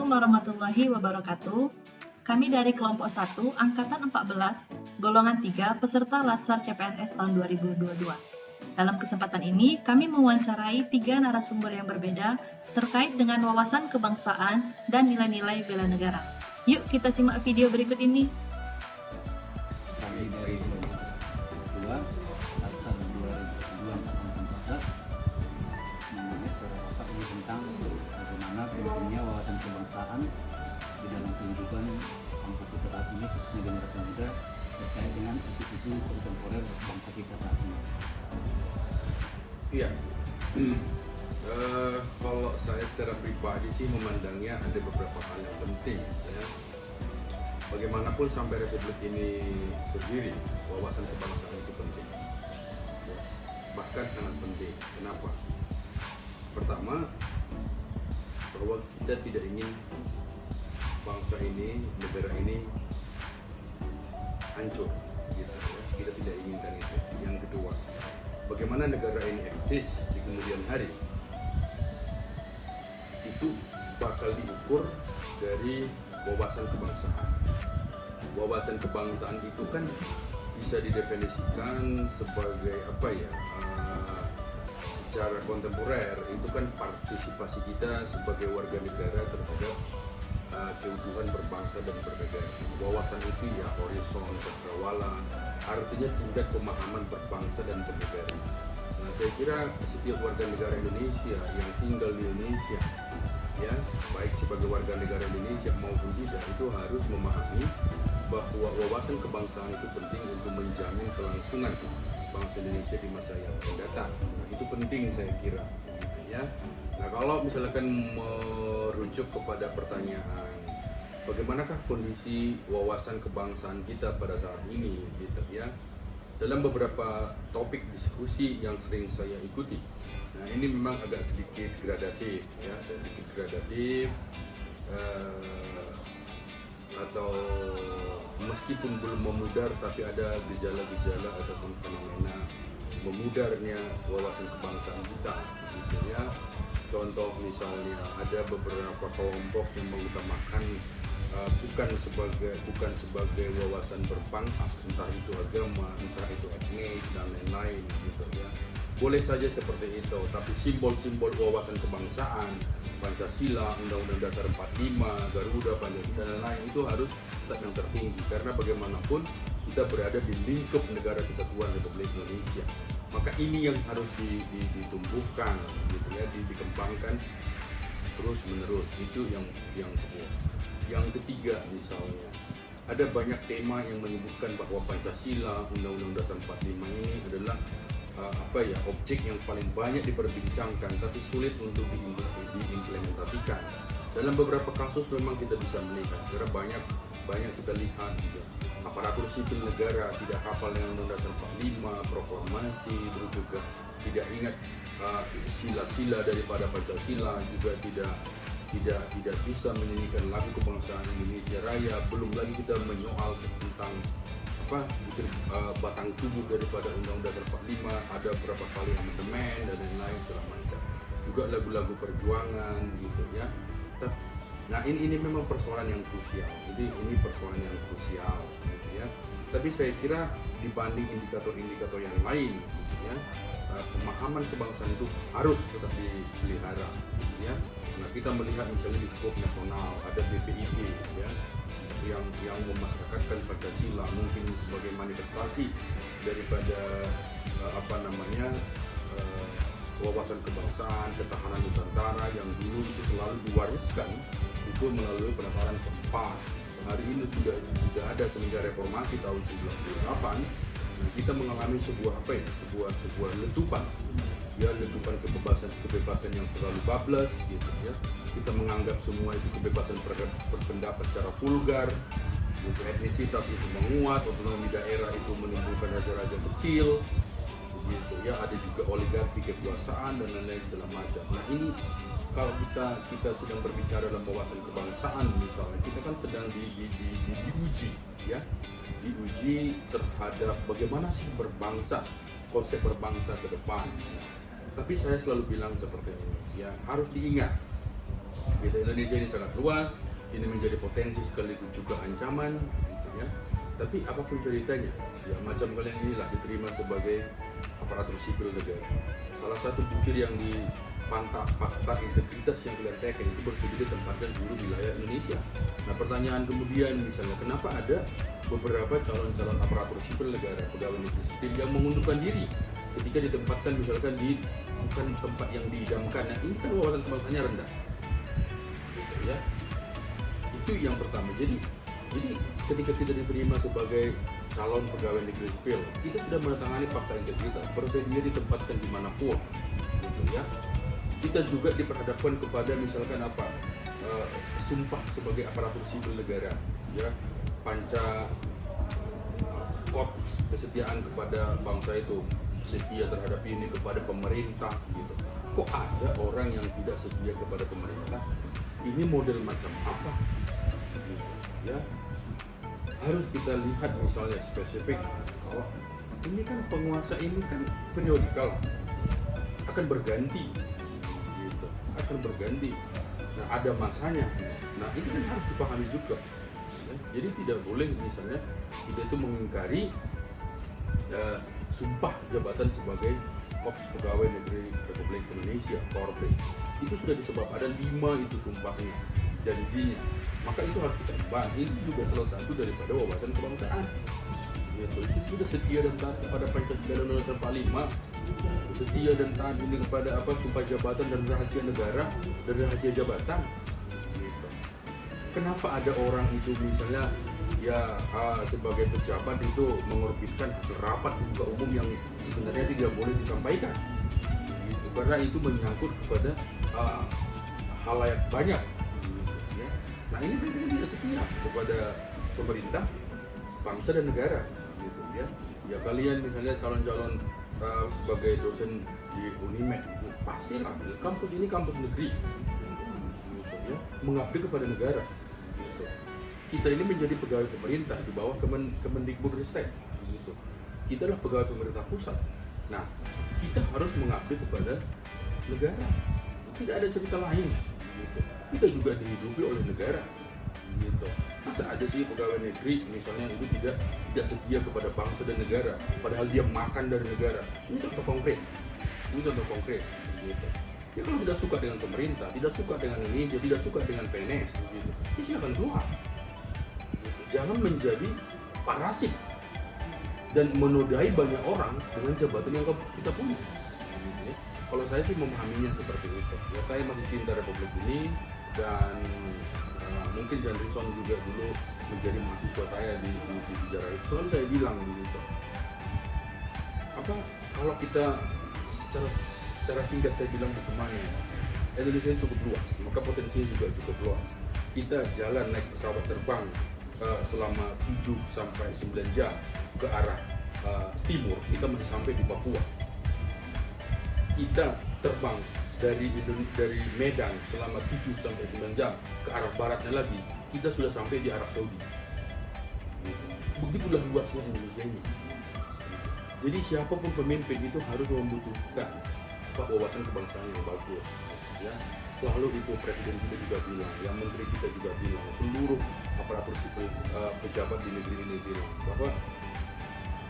warahmatullahi wabarakatuh. Kami dari kelompok 1, Angkatan 14, golongan 3, peserta Latsar CPNS tahun 2022. Dalam kesempatan ini, kami mewawancarai 3 narasumber yang berbeda terkait dengan wawasan kebangsaan dan nilai-nilai bela negara. Yuk kita simak video berikut ini. Kami dari kelompok 2, Latsar 2022 mengenai beberapa ini tentang bagaimana pentingnya wawasan kebangsaan di dalam kehidupan bangsa kita saat ini, khususnya generasi muda terkait dengan isu-isu kontemporer bangsa kita saat ini. Iya, kalau saya secara pribadi sih memandangnya ada beberapa hal yang penting. Ya. Bagaimanapun sampai Republik ini berdiri, wawasan kebangsaan itu penting. Bahkan sangat penting. Kenapa? Pertama, bahwa kita tidak ingin bangsa ini, negara ini hancur. Gitu, ya. Kita tidak inginkan itu. Yang kedua, bagaimana negara ini eksis di kemudian hari, itu bakal diukur dari wawasan kebangsaan. Wawasan kebangsaan itu kan bisa didefinisikan sebagai apa ya? Secara kontemporer itu kan partisipasi kita sebagai warga negara terhadap keutuhan berbangsa dan bernegara. Wawasan itu ya horizon, cakrawala, artinya tingkat pemahaman berbangsa dan bernegara. Nah, saya kira setiap warga negara Indonesia yang tinggal di Indonesia, ya baik sebagai warga negara Indonesia maupun tidak, itu harus memahami bahwa wawasan kebangsaan itu penting untuk menjamin kelangsungan bangsa Indonesia di masa yang akan datang. Nah, itu penting saya kira. Ya. Nah, kalau misalkan merujuk kepada pertanyaan bagaimanakah kondisi wawasan kebangsaan kita pada saat ini, gitu ya. Dalam beberapa topik diskusi yang sering saya ikuti, nah ini memang agak sedikit gradatif, ya, sedikit gradatif, atau meskipun belum memudar, tapi ada gejala-gejala ataupun fenomena memudarnya wawasan kebangsaan kita, gitu ya. Contoh misalnya ada beberapa kelompok yang mengutamakan bukan sebagai wawasan berbangsa, entah itu agama, entah itu etnis dan lain-lain, gitu ya. Boleh saja seperti itu, tapi simbol-simbol wawasan kebangsaan, Pancasila, Undang-Undang Dasar 45, Garuda, Pancasila dan lain-lain itu harus tetap yang tertinggi, karena bagaimanapun kita berada di lingkup negara kesatuan Republik Indonesia. Maka ini yang harus ditumbuhkan, gitu ya, dikembangkan terus menerus. Itu yang kedua. Yang ketiga misalnya, ada banyak tema yang menyebutkan bahwa Pancasila, Undang-Undang Dasar 45 ini adalah objek yang paling banyak diperbincangkan, tapi sulit untuk diimplementasikan. Dalam beberapa kasus memang kita bisa melihat, karena banyak kita lihat juga aparatur sipil negara tidak hafal dengan Undang-Undang Dasar 45, proklamasi, terus juga tidak ingat sila-sila daripada Pancasila, juga tidak bisa menyanyikan lagu kebangsaan Indonesia Raya. Belum lagi kita menyoal tentang batang tubuh daripada Undang-Undang Dasar 45, ada berapa kali amandemen dan lain-lain segala macam. Juga lagu-lagu perjuangan, gitu ya. Nah ini memang persoalan yang krusial. Ini persoalan yang krusial, gitu ya. Tapi saya kira dibanding indikator-indikator yang lain, gitu ya, pemahaman kebangsaan itu harus tetap dipelihara, gitu ya. Nah kita melihat misalnya di skop nasional ada BPIP, ya, yang memasyarakatkan Pancasila mungkin sebagai manifestasi daripada wawasan kebangsaan, ketahanan Nusantara yang dulu itu selalu diwariskan itu melalui penataran keempat. Hari ini sudah ada semenjak reformasi tahun 98. Nah, kita mengalami sebuah letupan, ya, letupan kebebasan yang terlalu bablas, gitu ya. Kita menganggap semua itu kebebasan berpendapat secara vulgar, gitu. Etnisitas itu menguat, otonomi daerah itu menimbulkan raja-raja kecil, gitu ya. Ada juga oligarki kekuasaan dan lain-lain segala macam. Nah ini kalau kita sedang berbicara dalam wawasan kebangsaan misalnya, kita kan sedang diuji, ya, diuji terhadap bagaimana sih berbangsa, konsep berbangsa ke depan. Tapi saya selalu bilang seperti ini, ya, harus diingat Gitu, Indonesia ini sangat luas, ini menjadi potensi sekaligus juga ancaman, gitu ya. Tapi apapun ceritanya, ya macam kalian inilah diterima sebagai aparatur sipil negara. Salah satu butir yang di fakta integritas yang kalian tekan itu bersedia ditempatkan seluruh wilayah Indonesia. Nah pertanyaan kemudian misalnya kenapa ada beberapa calon-calon aparatur sipil negara, pegawai negeri sipil yang mengundurkan diri ketika ditempatkan misalkan di bukan tempat yang diidamkan. Nah ini kan wawasan kebangsaannya rendah. Gitu ya. Itu yang pertama. Jadi ketika kita diterima sebagai calon pegawai negeri sipil, kita sudah menandatangani fakta integritas, bersedia ditempatkan dimanapun, gitu ya. Kita juga diperhadapkan kepada misalkan sumpah sebagai aparatur sipil negara, ya, panca korps kesetiaan kepada bangsa itu, setia terhadap ini kepada pemerintah, gitu. Kok ada orang yang tidak setia kepada pemerintah? Ini model macam apa? Gitu, ya. Harus kita lihat misalnya spesifik kalau ini kan penguasa ini kan periodikal, akan berganti, gitu, akan berganti. Nah ada masanya. Nah ini kan harus dipahami juga. Ya. Jadi tidak boleh misalnya kita itu mengingkari sumpah jabatan sebagai Korps Pegawai Negeri Republik Indonesia, Korpri. Itu sudah disebabkan ada 5 itu sumpahnya, janjinya. Maka itu harus kita emban. Ini juga salah satu daripada wawasan kebangsaan. Gitu. Itu sudah setia dan taat kepada Pancasila dan Undang-Undang 45. Setia dan taat ini kepada sumpah jabatan dan rahasia negara dan rahasia jabatan. Gitu. Kenapa ada orang itu misalnya sebagai pejabat itu mengorbitkan hasil rapat muka umum yang sebenarnya tidak boleh disampaikan, gitu. Karena itu menyangkut kepada halayak banyak, gitu, ya. Nah ini mereka tidak setia kepada pemerintah, bangsa dan negara, gitu ya. Ya kalian misalnya calon-calon sebagai dosen di Unimed, pastilah kampus ini kampus negeri, gitu ya, mengabdi kepada negara. Kita ini menjadi pegawai pemerintah di bawah Kemendikbudristek, gitu. Kita adalah pegawai pemerintah pusat. Nah, kita harus mengabdi kepada negara. Tidak ada cerita lain, gitu. Kita juga dihidupi oleh negara, gitu. Masa ada sih pegawai negeri misalnya itu tidak setia kepada bangsa dan negara, padahal dia makan dari negara. Ini contoh konkret. Gitu. Ya kalau tidak suka dengan pemerintah, tidak suka dengan Indonesia, tidak suka dengan PNS, gitu. Ya silakan keluar. Jangan menjadi parasit dan menodai banyak orang dengan jabatan yang kita punya. Kalau saya sih memahaminya seperti itu. Ya saya masih cinta Republik ini dan mungkin Jan Rison juga dulu menjadi mahasiswa saya di sejarah itu. Selalu saya bilang gitu. Kalau kita secara singkat saya bilang bagaimana Indonesia cukup luas, maka potensinya juga cukup luas. Kita jalan naik pesawat terbang selama 7 sampai 9 jam ke arah timur, kita masih sampai di Papua. Kita terbang dari Medan selama 7 sampai 9 jam ke arah baratnya lagi, kita sudah sampai di Arab Saudi. Begitulah luasnya Indonesia ini. Jadi siapapun pemimpin itu harus membutuhkan wawasan kebangsaan yang bagus, ya. Selalu itu presiden kita juga bilang, yang menteri kita juga bilang, seluruh aparatur sipil pejabat di negeri ini bilang bahwa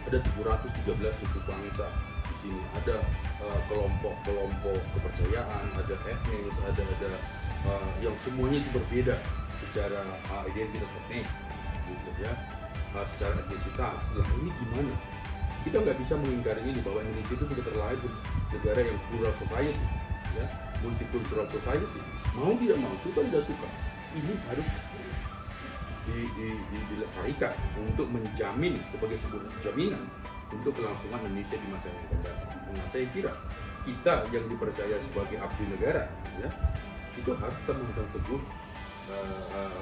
ada 713 suku bangsa di sini, ada kelompok-kelompok kepercayaan, ada etnis, ada yang semuanya itu berbeda secara identitas etnis, gitu ya, secara etnisitas. Setelah ini gimana? Kita nggak bisa mengingkari ini bahwa Indonesia itu sudah terlahir negara yang plural society, ya, multicultural society. Mau tidak mau, suka tidak suka, ini harus dilestarikan untuk menjamin sebagai sebuah jaminan untuk kelangsungan Indonesia di masa yang akan datang. Nah, saya kira kita yang dipercaya sebagai abdi negara, ya, itu harus kita memegang teguh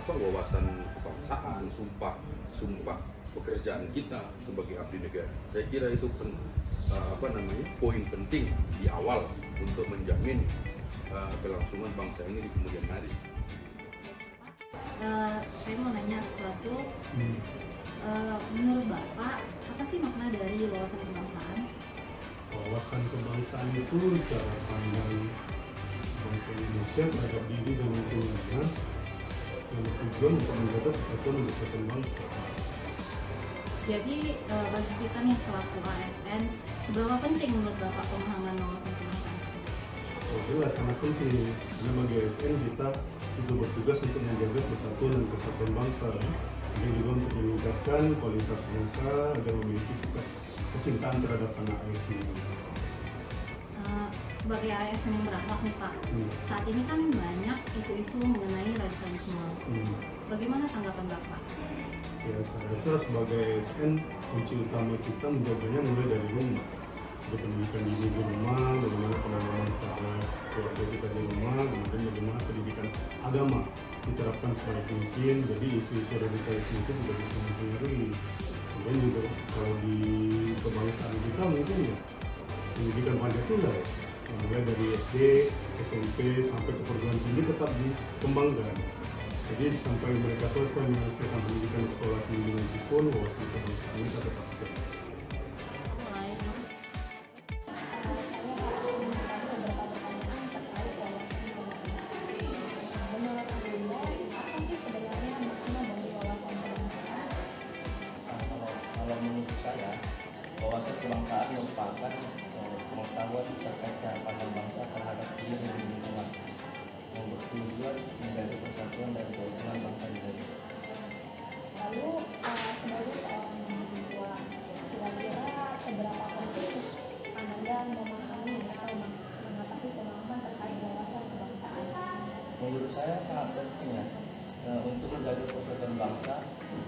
wawasan kebangsaan, sumpah pekerjaan kita sebagai abdi negara. Saya kira itu poin penting di awal untuk menjamin kelangsungan bangsa ini di kemudian hari. Saya mau nanya sesuatu. Menurut Bapak, apa sih makna dari wawasan kebangsaan? Wawasan kebangsaan itu cara pandang bangsa Indonesia terhadap diri dan lingkungannya yang bertujuan untuk menjaga persatuan dan kesatuan bangsa. Jadi bagi kita nih selaku ASN, seberapa penting menurut Bapak pemahaman wawasan kebangsaan tersebut? Oh, jelas sangat penting karena bagi ASN kita juga bertugas untuk menjaga persatuan dan kesatuan bangsa dan juga untuk meningkatkan kualitas bangsa agar memiliki sikap kecintaan terhadap tanah air sendiri. Sebagai ASN yang berakhlak nih Pak, saat ini kan banyak isu-isu mengenai radikalisme. Bagaimana tanggapan Bapak? Ya, saya rasa sebagai ASN kunci utama kita menjaganya mulai dari rumah. Dari pendidikan dini di rumah, bagaimana penanaman pada keluarga kita di rumah, kemudian bagaimana pendidikan agama diterapkan sebaik mungkin. Jadi isu-isu radikalisme itu tidak bisa mempengaruhi. Kemudian juga kalau di kebangsaan kita mungkin ya pendidikan Pancasila ya, mulai dari SD, SMP sampai ke perguruan tinggi tetap dikembangkan. Jadi sampai mereka selesai menyelesaikan pendidikan di sekolah tinggi nanti pun wawasan kebangsaan kita tetapkan. Kalau menurut saya, wawasan kebangsaan merupakan pengetahuan terkait cara pandang bangsa terhadap diri dan lingkungan yang bertujuan menjaga persatuan dan keutuhan bangsa Indonesia. Lalu sebagai seorang mahasiswa, kira-kira seberapa penting Anda memahami atau mengetahui pemahaman terkait wawasan kebangsaan? Menurut saya sangat penting ya untuk menjaga persatuan bangsa,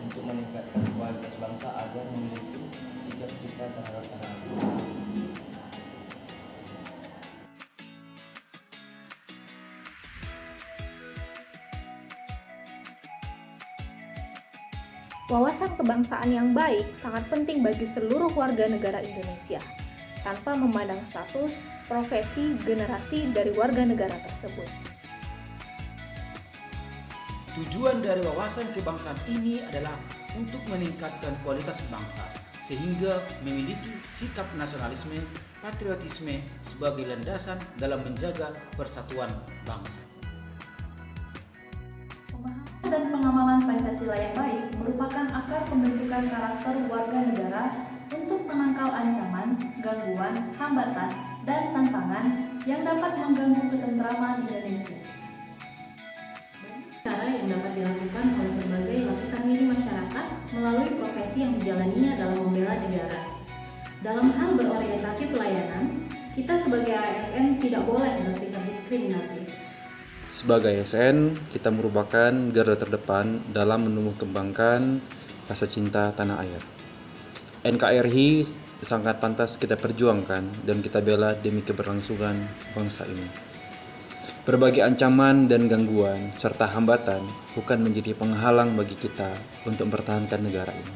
untuk meningkatkan kualitas bangsa agar memiliki sikap cita terhadap tanah air. Wawasan kebangsaan yang baik sangat penting bagi seluruh warga negara Indonesia, tanpa memandang status, profesi, generasi dari warga negara tersebut. Tujuan dari wawasan kebangsaan ini adalah untuk meningkatkan kualitas bangsa, sehingga memiliki sikap nasionalisme, patriotisme sebagai landasan dalam menjaga persatuan bangsa. Pemahaman dan pengamalan Pancasila yang baik merupakan akar pembentukan karakter warga negara untuk menangkal ancaman, gangguan, hambatan, dan tantangan yang dapat mengganggu ketentraman Indonesia. Cara yang dapat dilakukan oleh berbagai lapisan lini masyarakat melalui profesi yang dijalaninya dalam membela negara. Dalam hal berorientasi pelayanan, kita sebagai ASN tidak boleh bersikap diskriminatif. Sebagai ASN, kita merupakan garda terdepan dalam menumbuh kembangkan rasa cinta tanah air. NKRI sangat pantas kita perjuangkan dan kita bela demi keberlangsungan bangsa ini. Berbagai ancaman dan gangguan serta hambatan bukan menjadi penghalang bagi kita untuk mempertahankan negara ini.